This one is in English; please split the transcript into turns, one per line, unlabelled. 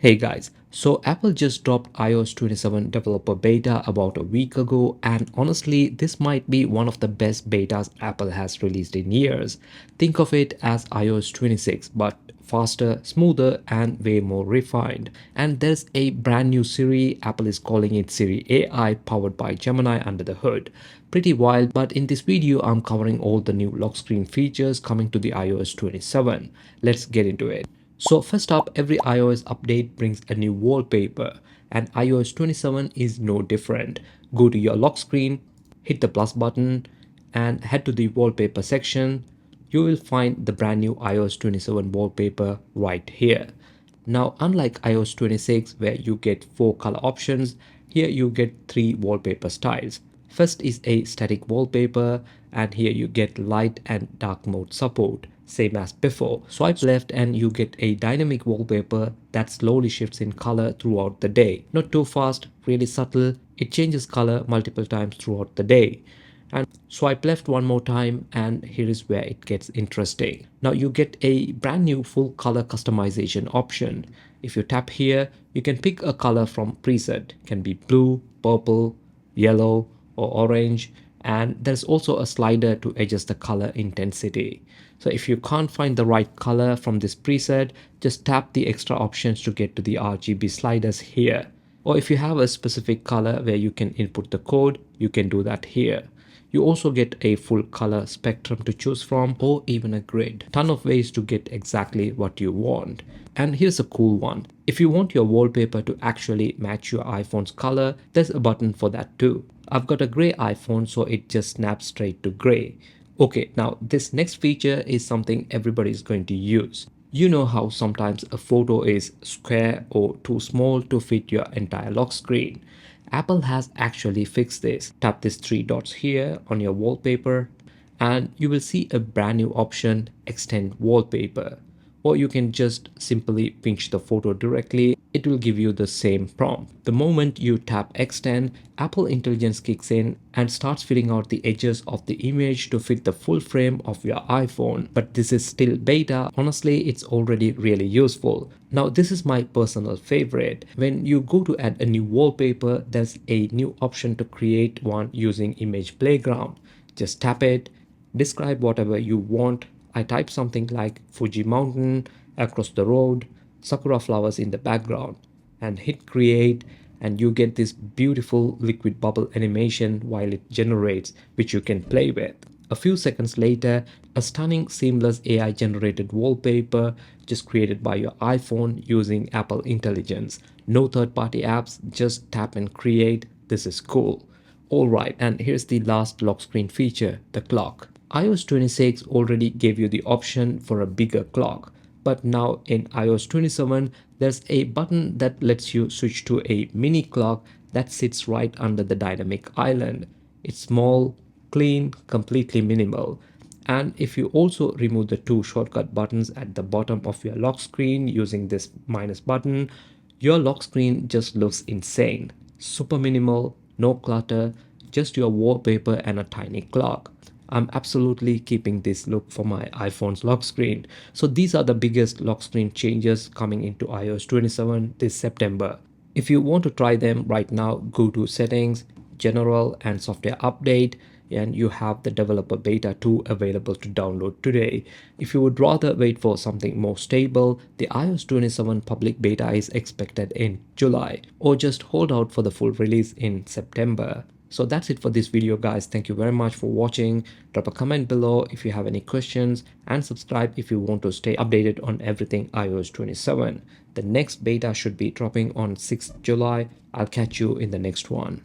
Hey guys, so Apple just dropped iOS 27 developer beta about a week ago, and honestly, this might be one of the best betas Apple has released in years. Think of it as iOS 26, but faster, smoother, and way more refined. And there's a brand new Siri. Apple is calling it Siri AI, powered by Gemini under the hood. Pretty wild, but in this video, I'm covering all the new lock screen features coming to the iOS 27. Let's get into it. So first up, every iOS update brings a new wallpaper, and iOS 27 is no different. Go to your lock screen, hit the plus button, and head to the wallpaper section. You will find the brand new iOS 27 wallpaper right here. Now, unlike iOS 26 where you get 4 color options, here you get 3 wallpaper styles. First is a static wallpaper, and here you get light and dark mode support, same as before. Swipe left and you get a dynamic wallpaper that slowly shifts in color throughout the day. Not too fast, really subtle, it changes color multiple times throughout the day. And swipe left one more time, and here is where it gets interesting. Now you get a brand new full color customization option. If you tap here, you can pick a color from preset. It can be blue, purple, yellow, or orange, and there's also a slider to adjust the color intensity. So if you can't find the right color from this preset, just tap the extra options to get to the RGB sliders here. Or if you have a specific color where you can input the code, you can do that here. You also get a full color spectrum to choose from, or even a grid. Ton of ways to get exactly what you want. And here's a cool one. If you want your wallpaper to actually match your iPhone's color, there's a button for that too. I've got a gray iPhone, so it just snaps straight to gray. Okay, now this next feature is something everybody's going to use. You know how sometimes a photo is square or too small to fit your entire lock screen. Apple has actually fixed this. Tap these 3 dots here on your wallpaper and you will see a brand new option, Extend Wallpaper. Or you can just simply pinch the photo directly. It will give you the same prompt. The moment you tap Extend, Apple Intelligence kicks in and starts filling out the edges of the image to fit the full frame of your iPhone. But this is still beta. Honestly, it's already really useful. Now, this is my personal favorite. When you go to add a new wallpaper, there's a new option to create one using Image Playground. Just tap it, describe whatever you want. I type something like Fuji Mountain across the road, sakura flowers in the background, and hit create, and you get this beautiful liquid bubble animation while it generates, which you can play with. A few seconds later, a stunning seamless AI generated wallpaper just created by your iPhone using Apple Intelligence. No third-party apps, just tap and create. This is cool. Alright, and here's the last lock screen feature, the clock. iOS 26 already gave you the option for a bigger clock, but now in iOS 27, there's a button that lets you switch to a mini clock that sits right under the dynamic island. It's small, clean, completely minimal. And if you also remove the 2 shortcut buttons at the bottom of your lock screen using this minus button, your lock screen just looks insane. Super minimal, no clutter, just your wallpaper and a tiny clock. I'm absolutely keeping this look for my iPhone's lock screen. So these are the biggest lock screen changes coming into iOS 27 this September. If you want to try them right now, go to Settings, General and Software Update, and you have the developer beta 2 available to download today. If you would rather wait for something more stable, the iOS 27 public beta is expected in July, or just hold out for the full release in September. So that's it for this video guys. Thank you very much for watching. Drop a comment below if you have any questions and subscribe if you want to stay updated on everything iOS 27. The next beta should be dropping on 6th July. I'll catch you in the next one.